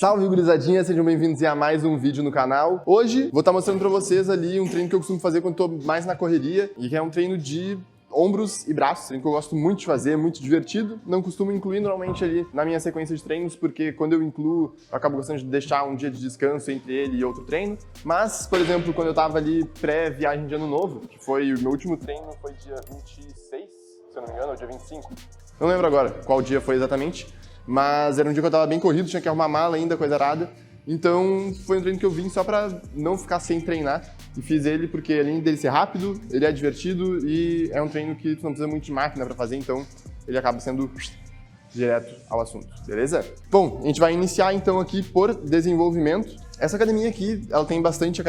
Salve, gurizadinha! Sejam bem-vindos a mais um vídeo no canal. Hoje vou estar mostrando pra vocês ali um treino que eu costumo fazer quando tô mais na correria e que é um treino de ombros e braços, treino que eu gosto muito de fazer, muito divertido. Não costumo incluir normalmente ali na minha sequência de treinos, porque quando eu incluo, eu acabo gostando de deixar um dia de descanso entre ele e outro treino. Mas, por exemplo, quando eu tava ali pré-viagem de ano novo, que foi o meu último treino, foi dia 26, se eu não me engano, ou dia 25. Não lembro agora qual dia foi exatamente, mas era um dia que eu tava bem corrido, tinha que arrumar mala ainda, coisa arada. Então foi um treino que eu vim só pra não ficar sem treinar e fiz ele porque além dele ser rápido, ele é divertido e é um treino que tu não precisa muito de máquina pra fazer, então ele acaba sendo direto ao assunto, beleza? Bom, a gente vai iniciar então aqui por desenvolvimento. Essa academia aqui, ela tem bastante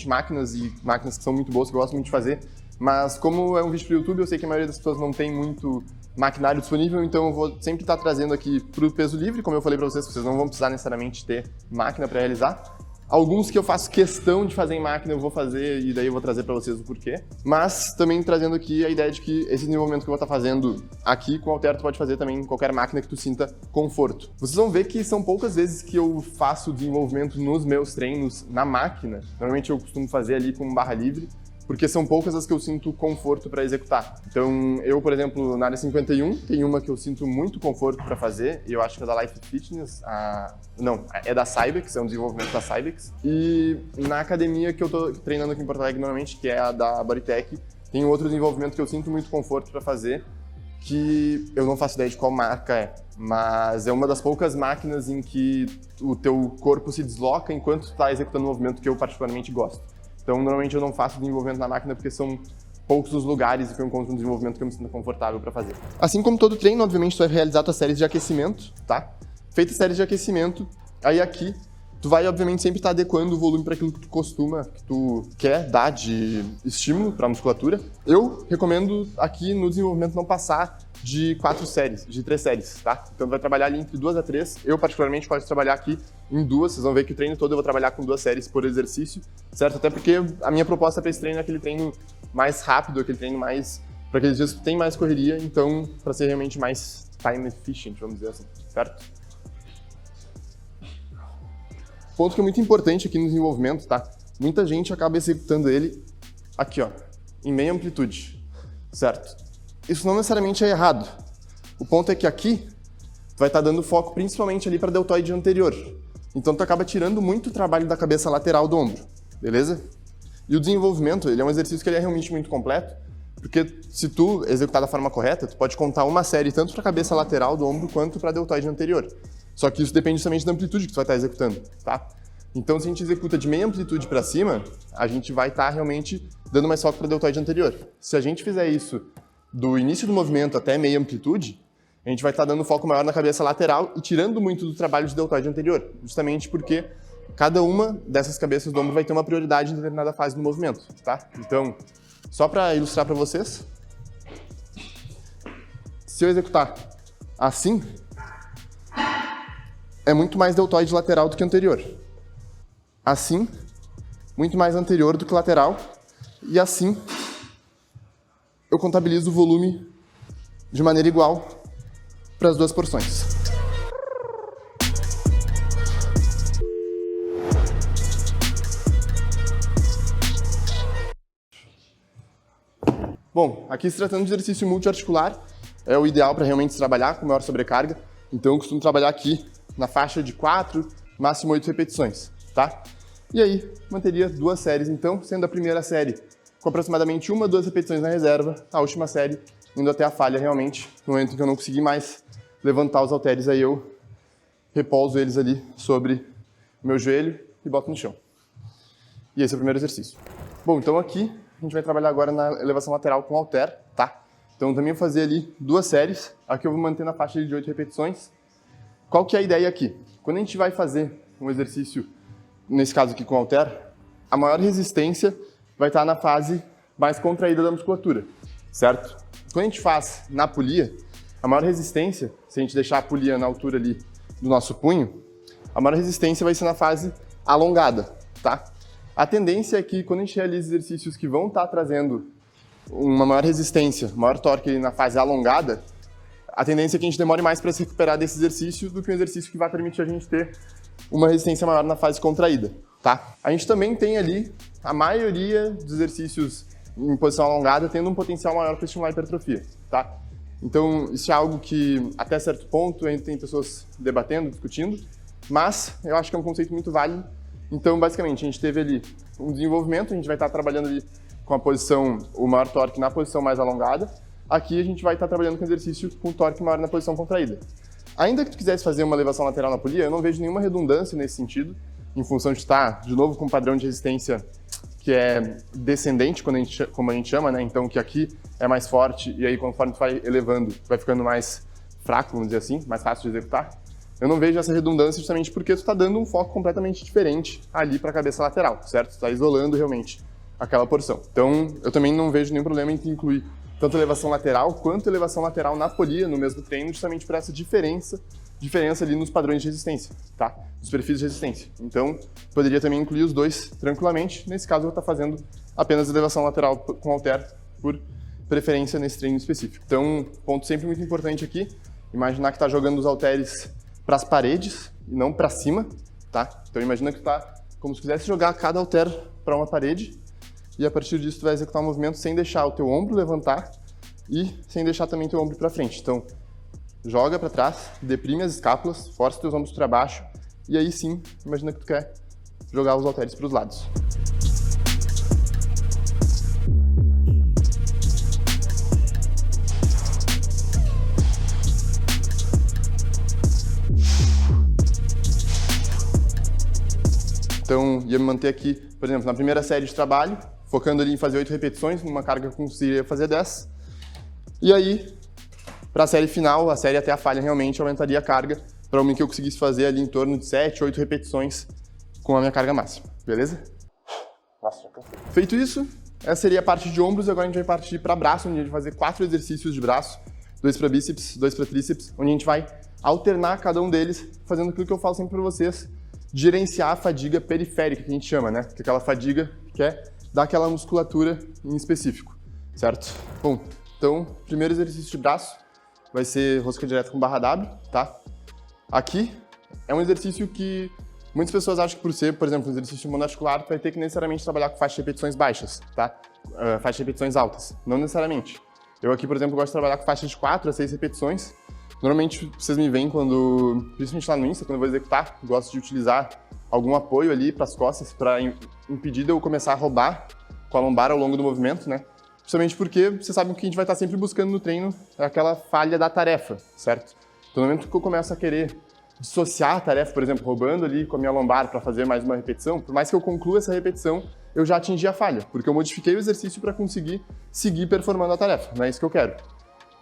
máquinas e máquinas que são muito boas, que eu gosto muito de fazer, mas como é um vídeo pro YouTube, eu sei que a maioria das pessoas não tem muito maquinário disponível, então eu vou sempre estar trazendo aqui pro peso livre, como eu falei pra vocês, vocês não vão precisar necessariamente ter máquina para realizar. Alguns que eu faço questão de fazer em máquina eu vou fazer e daí eu vou trazer pra vocês o porquê. Mas também trazendo aqui a ideia de que esse desenvolvimento que eu vou estar fazendo aqui com o halter tu pode fazer também em qualquer máquina que tu sinta conforto. Vocês vão ver que são poucas vezes que eu faço desenvolvimento nos meus treinos na máquina. Normalmente eu costumo fazer ali com barra livre, porque são poucas as que eu sinto conforto para executar. Então, eu, por exemplo, na área 51, tem uma que eu sinto muito conforto para fazer, e eu acho que é da Life Fitness, não, é da Cybex, é um desenvolvimento da Cybex. E na academia que eu tô treinando aqui em Porto Alegre normalmente, que é a da Bodytech, tem outro desenvolvimento que eu sinto muito conforto para fazer, que eu não faço ideia de qual marca é, mas é uma das poucas máquinas em que o teu corpo se desloca enquanto tu está executando um movimento que eu particularmente gosto. Então, normalmente eu não faço desenvolvimento na máquina porque são poucos os lugares que eu encontro um desenvolvimento que eu me sinto confortável para fazer. Assim como todo treino, obviamente, tu vai realizar tuas séries de aquecimento, tá? Feita a série de aquecimento, aí aqui tu vai, obviamente, sempre estar adequando o volume para aquilo que tu costuma, que tu quer dar de estímulo para a musculatura. Eu recomendo aqui no desenvolvimento não passar de 3 séries, tá? Então tu vai trabalhar ali entre 2 a 3. Eu, particularmente, posso trabalhar aqui em 2. Vocês vão ver que o treino todo eu vou trabalhar com 2 séries por exercício, certo? Até porque a minha proposta para esse treino é aquele treino mais rápido, aquele treino mais para aqueles dias que tem mais correria, então para ser realmente mais time efficient, vamos dizer assim, certo? Ponto que é muito importante aqui no desenvolvimento, tá? Muita gente acaba executando ele aqui, ó, em meia amplitude, certo? Isso não necessariamente é errado. O ponto é que aqui tu vai estar dando foco principalmente ali para deltoide anterior. Então tu acaba tirando muito trabalho da cabeça lateral do ombro, beleza? E o desenvolvimento, ele é um exercício que ele é realmente muito completo, porque se tu executar da forma correta, tu pode contar uma série tanto para a cabeça lateral do ombro quanto para a deltoide anterior. Só que isso depende somente da amplitude que tu vai estar executando, tá? Então se a gente executa de meia amplitude para cima, a gente vai estar realmente dando mais foco para a deltoide anterior. Se a gente fizer isso do início do movimento até meia amplitude, a gente vai estar dando foco maior na cabeça lateral e tirando muito do trabalho de deltoide anterior, justamente porque cada uma dessas cabeças do ombro vai ter uma prioridade em determinada fase do movimento, tá? Então, só para ilustrar para vocês, se eu executar assim, é muito mais deltoide lateral do que anterior. Assim, muito mais anterior do que lateral, e assim, eu contabilizo o volume de maneira igual para as duas porções. Bom, aqui se tratando de exercício multiarticular, é o ideal para realmente trabalhar com maior sobrecarga, então eu costumo trabalhar aqui na faixa de 4, máximo 8 repetições, tá? E aí, manteria 2 séries então, sendo a primeira série com aproximadamente 1 a 2 repetições na reserva, a última série indo até a falha realmente. No momento em que eu não consegui mais levantar os halteres, aí eu repouso eles ali sobre o meu joelho e boto no chão. E esse é o primeiro exercício. Bom, então aqui a gente vai trabalhar agora na elevação lateral com halter, tá? Então também vou fazer ali 2 séries, aqui eu vou manter na faixa de 8 repetições. Qual que é a ideia aqui? Quando a gente vai fazer um exercício, nesse caso aqui com halter, a maior resistência vai estar na fase mais contraída da musculatura, certo? Quando a gente faz na polia, a maior resistência, se a gente deixar a polia na altura ali do nosso punho, a maior resistência vai ser na fase alongada, tá? A tendência é que quando a gente realiza exercícios que vão estar trazendo uma maior resistência, maior torque ali na fase alongada, a tendência é que a gente demore mais para se recuperar desse exercício do que um exercício que vai permitir a gente ter uma resistência maior na fase contraída, tá? A gente também tem ali a maioria dos exercícios em posição alongada tendo um potencial maior para estimular a hipertrofia, tá? Então, isso é algo que, até certo ponto, ainda tem pessoas debatendo, discutindo, mas eu acho que é um conceito muito válido. Então, basicamente, a gente teve ali um desenvolvimento, a gente vai estar trabalhando ali com a posição, o maior torque na posição mais alongada. Aqui a gente vai estar trabalhando com exercício com torque maior na posição contraída. Ainda que tu quisesse fazer uma elevação lateral na polia, eu não vejo nenhuma redundância nesse sentido, em função de estar, de novo, com um padrão de resistência que é descendente, como a gente chama, né? Então, que aqui é mais forte e aí, conforme tu vai elevando, vai ficando mais fraco, vamos dizer assim, mais fácil de executar. Eu não vejo essa redundância justamente porque tu está dando um foco completamente diferente ali para a cabeça lateral, certo? Tu está isolando realmente aquela porção. Então, eu também não vejo nenhum problema em incluir tanto elevação lateral quanto elevação lateral na polia no mesmo treino, justamente por essa diferença ali nos padrões de resistência, tá? Dos perfis de resistência. Então, poderia também incluir os dois tranquilamente. Nesse caso, eu vou estar fazendo apenas elevação lateral com halter por preferência nesse treino específico. Então, ponto sempre muito importante aqui, imaginar que está jogando os halteres para as paredes e não para cima, tá? Então, imagina que tu tá como se quisesse jogar cada halter para uma parede e a partir disso tu vai executar um movimento sem deixar o teu ombro levantar e sem deixar também teu ombro para frente. Então, joga para trás, deprime as escápulas, força teus ombros para baixo e aí sim, imagina que tu quer jogar os halteres para os lados. Então, ia me manter aqui, por exemplo, na primeira série de trabalho, focando ali em fazer 8 repetições, numa carga que eu conseguiria fazer 10. E aí, para a série final, a série até a falha realmente aumentaria a carga para uma que eu conseguisse fazer ali em torno de 7, 8 repetições com a minha carga máxima, beleza? Nossa, já cansei. Feito isso, essa seria a parte de ombros, e agora a gente vai partir para braço, onde a gente vai fazer 4 exercícios de braço, 2 para bíceps, 2 para tríceps, onde a gente vai alternar cada um deles, fazendo aquilo que eu falo sempre para vocês, gerenciar a fadiga periférica, que a gente chama, né? Que é aquela fadiga que é dar aquela musculatura em específico, certo? Bom, então, primeiro exercício de braço vai ser rosca direta com barra W, tá? Aqui é um exercício que muitas pessoas acham que por ser, por exemplo, um exercício monoarticular, tu vai ter que necessariamente trabalhar com faixa de repetições baixas, tá? Faixa de repetições altas, não necessariamente. Eu aqui, por exemplo, gosto de trabalhar com faixa de 4 a 6 repetições. Normalmente, vocês me veem quando, principalmente lá no Insta, quando eu vou executar, gosto de utilizar algum apoio ali para as costas para impedir de eu começar a roubar com a lombar ao longo do movimento, né? Justamente porque vocês sabem que a gente vai estar sempre buscando no treino é aquela falha da tarefa, certo? Então, no momento que eu começo a querer dissociar a tarefa, por exemplo, roubando ali com a minha lombar para fazer mais uma repetição, por mais que eu conclua essa repetição, eu já atingi a falha, porque eu modifiquei o exercício para conseguir seguir performando a tarefa, não é isso que eu quero.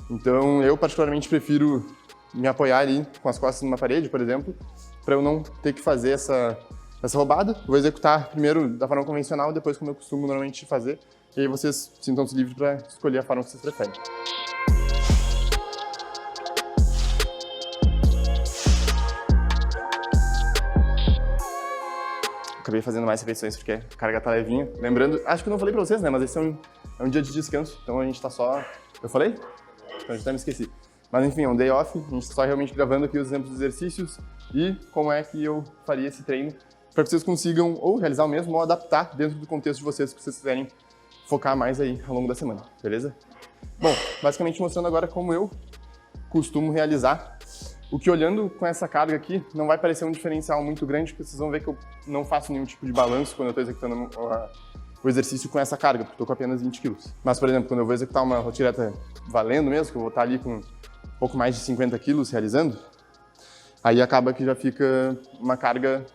Então, eu particularmente prefiro me apoiar ali com as costas numa parede, por exemplo, para eu não ter que fazer essa roubada. Vou executar primeiro da forma convencional, depois como eu costumo normalmente fazer, e aí vocês sintam-se livres para escolher a forma que vocês preferem. Acabei fazendo mais repetições porque a carga tá levinha. Lembrando, acho que eu não falei para vocês, né, mas esse é um dia de descanso, então a gente tá só... Eu falei? Então, já até me esqueci. Mas enfim, é um day off, a gente está só realmente gravando aqui os exemplos dos exercícios e como é que eu faria esse treino para que vocês consigam ou realizar o mesmo ou adaptar dentro do contexto de vocês que vocês quiserem focar mais aí ao longo da semana, beleza? Bom, basicamente mostrando agora como eu costumo realizar, o que olhando com essa carga aqui não vai parecer um diferencial muito grande, porque vocês vão ver que eu não faço nenhum tipo de balanço quando eu estou executando o exercício com essa carga, porque estou com apenas 20 kg. Mas, por exemplo, quando eu vou executar uma rotireta valendo mesmo, que eu vou estar ali com um pouco mais de 50 kg realizando, aí acaba que já fica uma carga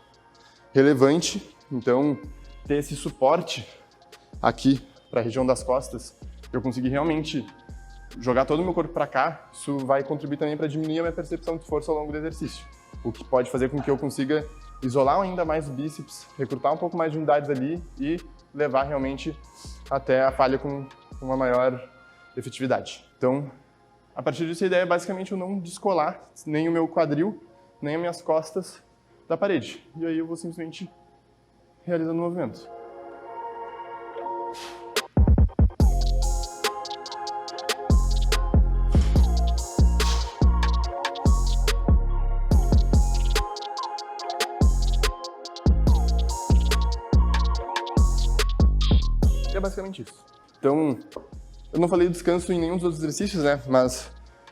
relevante. Então, ter esse suporte aqui para a região das costas, eu conseguir realmente jogar todo o meu corpo para cá, isso vai contribuir também para diminuir a minha percepção de força ao longo do exercício, o que pode fazer com que eu consiga isolar ainda mais o bíceps, recrutar um pouco mais de unidades ali e levar realmente até a falha com uma maior efetividade. Então, a partir disso, a ideia é basicamente eu não descolar nem o meu quadril, nem as minhas costas da parede. E aí eu vou simplesmente realizando o movimento. E é basicamente isso. Então, eu não falei do descanso em nenhum dos outros exercícios, né? Mas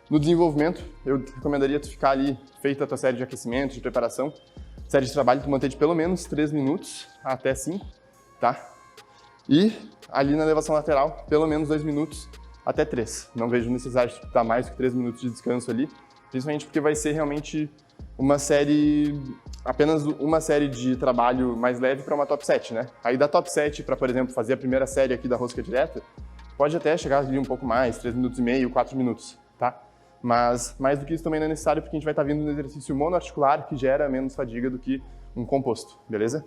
no desenvolvimento, eu recomendaria tu ficar ali, feita a tua série de aquecimento, de preparação, série de trabalho, tu manter de pelo menos 3 minutos até 5, tá? E ali na elevação lateral, pelo menos 2 minutos até 3. Não vejo necessidade de dar mais que 3 minutos de descanso ali, principalmente porque vai ser realmente apenas uma série de trabalho mais leve para uma top 7, né? Aí da top 7 para, por exemplo, fazer a primeira série aqui da rosca direta, pode até chegar ali um pouco mais, 3 minutos e meio, 4 minutos, tá? Mas mais do que isso também não é necessário, porque a gente vai estar vindo no exercício monoarticular, que gera menos fadiga do que um composto, beleza?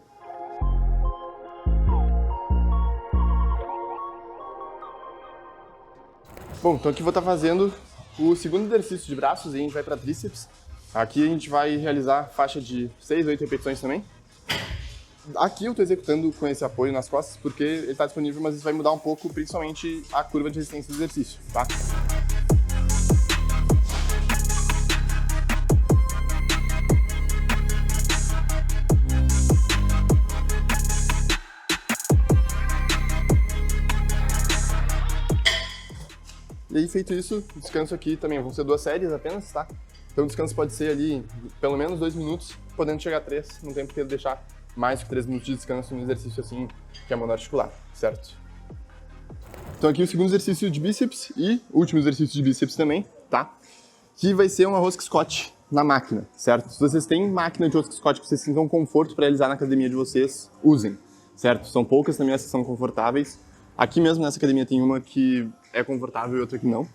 Bom, então aqui eu vou estar fazendo o segundo exercício de braços e a gente vai para tríceps. Aqui a gente vai realizar faixa de 6, 8 repetições também. Aqui eu estou executando com esse apoio nas costas porque ele está disponível, mas isso vai mudar um pouco, principalmente a curva de resistência do exercício, tá? E aí, feito isso, o descanso aqui também vão ser 2 séries apenas, tá? Então o descanso pode ser ali pelo menos 2 minutos, podendo chegar a 3, não tem por que deixar mais que 3 minutos de descanso no exercício assim, que é monoarticular, certo? Então aqui o segundo exercício de bíceps e o último exercício de bíceps também, tá? Que vai ser uma rosca Scott na máquina, certo? Se vocês têm máquina de rosca Scott que vocês sintam conforto para realizar na academia de vocês, usem, certo? São poucas na minha sessão confortáveis. Aqui mesmo nessa academia tem uma que é confortável e outra que não.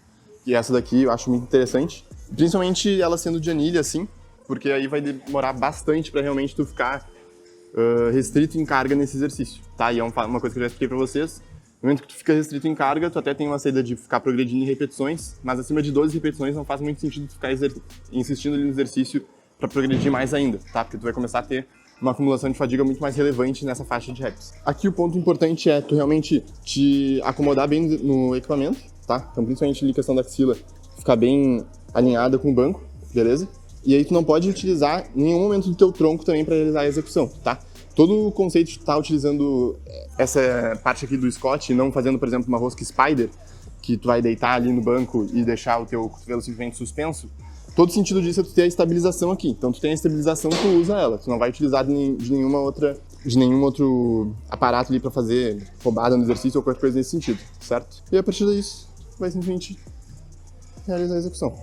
E essa daqui eu acho muito interessante. Principalmente ela sendo de anilha, assim, porque aí vai demorar bastante para realmente tu ficar restrito em carga nesse exercício, tá? E é uma coisa que eu já expliquei para vocês. No momento que tu fica restrito em carga, tu até tem uma saída de ficar progredindo em repetições, mas acima de 12 repetições não faz muito sentido tu ficar insistindo ali no exercício para progredir mais ainda, tá? Porque tu vai começar a ter uma acumulação de fadiga muito mais relevante nessa faixa de reps. Aqui o ponto importante é tu realmente te acomodar bem no equipamento, tá? Então principalmente ali a questão da axila ficar bem alinhada com o banco, beleza? E aí tu não pode utilizar nenhum momento do teu tronco também para realizar a execução, tá? Todo o conceito de estar utilizando essa parte aqui do Scott e não fazendo, por exemplo, uma rosca Spider, que tu vai deitar ali no banco e deixar o teu cotovelo simplesmente suspenso, todo o sentido disso é tu ter a estabilização aqui. Então tu tem a estabilização, tu usa ela. Tu não vai utilizar de nenhum outro aparato ali para fazer roubada no exercício ou qualquer coisa nesse sentido, certo? E a partir disso, vai simplesmente realizar a execução.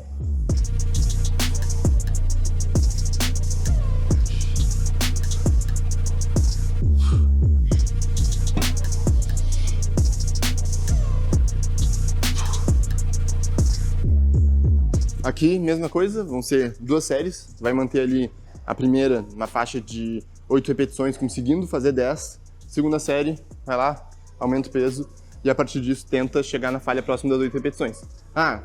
Aqui, mesma coisa, vão ser 2 séries, vai manter ali a primeira na faixa de 8 repetições, conseguindo fazer 10. Segunda série, vai lá, aumenta o peso e a partir disso tenta chegar na falha próxima das 8 repetições. Ah,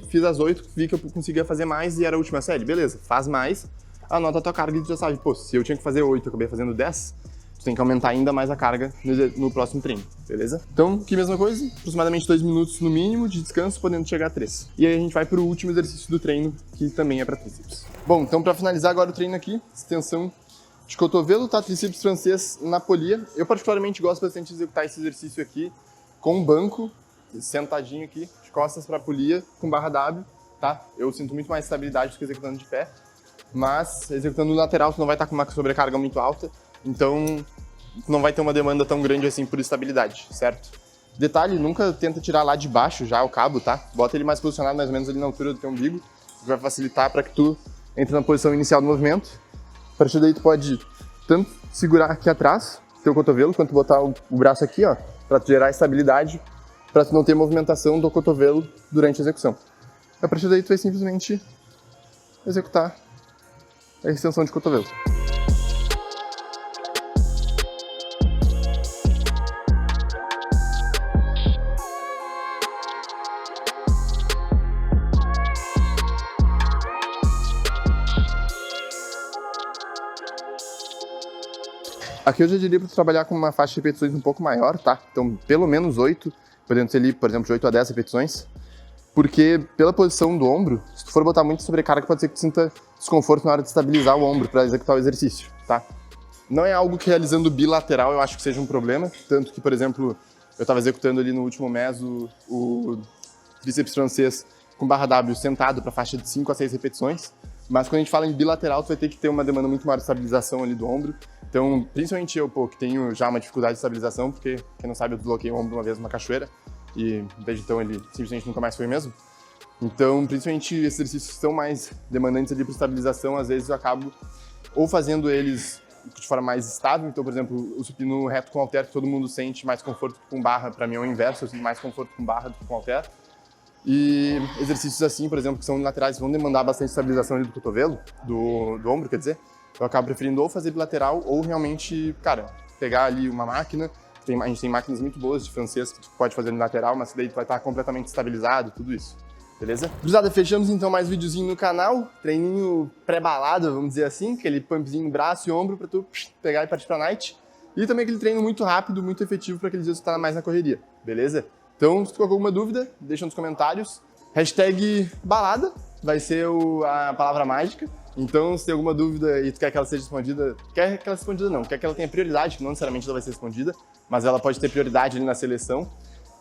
fiz as 8, vi que eu conseguia fazer mais e era a última série, beleza, faz mais, anota a tua carga e tu já sabe, pô, se eu tinha que fazer 8 eu acabei fazendo 10, tu tem que aumentar ainda mais a carga no próximo treino, beleza? Então, aqui mesma coisa, aproximadamente 2 minutos no mínimo de descanso, podendo chegar a 3. E aí a gente vai para o último exercício do treino, que também é para tríceps. Bom, então para finalizar agora o treino aqui, extensão de cotovelo, tá? Tríceps francês na polia. Eu particularmente gosto bastante de executar esse exercício aqui com um banco, sentadinho aqui, de costas para a polia, com barra W, tá? Eu sinto muito mais estabilidade do que executando de pé, mas executando no lateral tu não vai estar com uma sobrecarga muito alta, então não vai ter uma demanda tão grande assim por estabilidade, certo? Detalhe, nunca tenta tirar lá de baixo já o cabo, tá? Bota ele mais posicionado mais ou menos ali na altura do teu umbigo, que vai facilitar para que tu entre na posição inicial do movimento. A partir daí tu pode tanto segurar aqui atrás, teu cotovelo, quanto botar o braço aqui, ó, para tu gerar estabilidade, para tu não ter movimentação do cotovelo durante a execução. A partir daí tu vai simplesmente executar a extensão de cotovelo. Aqui eu já diria para trabalhar com uma faixa de repetições um pouco maior, tá? Então, pelo menos 8, podendo ser ali, por exemplo, de 8 a 10 repetições, porque pela posição do ombro, se tu for botar muita sobrecarga, pode ser que tu sinta desconforto na hora de estabilizar o ombro para executar o exercício, tá? Não é algo que realizando bilateral eu acho que seja um problema, tanto que, por exemplo, eu tava executando ali no último mês o tríceps francês com barra W sentado para faixa de 5 a 6 repetições. Mas quando a gente fala em bilateral, tu vai ter que ter uma demanda muito maior de estabilização ali do ombro. Então, principalmente eu, que tenho já uma dificuldade de estabilização, porque, quem não sabe, eu desloquei o ombro uma vez numa cachoeira e desde então ele simplesmente nunca mais foi mesmo. Então, principalmente esses exercícios que são mais demandantes ali para estabilização, às vezes eu acabo ou fazendo eles de forma mais estável. Então, por exemplo, o supino reto com halter, que todo mundo sente mais conforto com barra, para mim é o inverso, eu sinto mais conforto com barra do que com halter. E exercícios assim, por exemplo, que são unilaterais, vão demandar bastante estabilização ali do cotovelo, do ombro, quer dizer, eu acabo preferindo ou fazer bilateral ou realmente, cara, pegar ali uma máquina. A gente tem máquinas muito boas de francês que tu pode fazer unilateral, mas daí tu vai estar completamente estabilizado, tudo isso. Beleza? Cruzada, fechamos então mais videozinho no canal, treininho pré-balado, vamos dizer assim, aquele pumpzinho braço e ombro pra tu pegar e partir pra night. E também aquele treino muito rápido, muito efetivo para aqueles dias que tu tá mais na correria, beleza? Então, se tu ficou com alguma dúvida, deixa nos comentários. Hashtag balada vai ser a palavra mágica. Então, se tem alguma dúvida e tu quer que ela seja respondida, quer que ela seja respondida não, quer que ela tenha prioridade, que não necessariamente ela vai ser respondida, mas ela pode ter prioridade ali na seleção.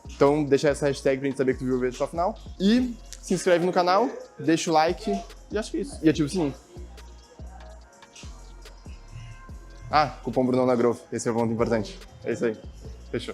Então, deixa essa hashtag pra gente saber que tu viu o vídeo até o final. E se inscreve no canal, deixa o like e acho que é isso. E ativa o sininho. Ah, cupom Brunão na Growth, esse é o ponto importante. É isso aí. Fechou.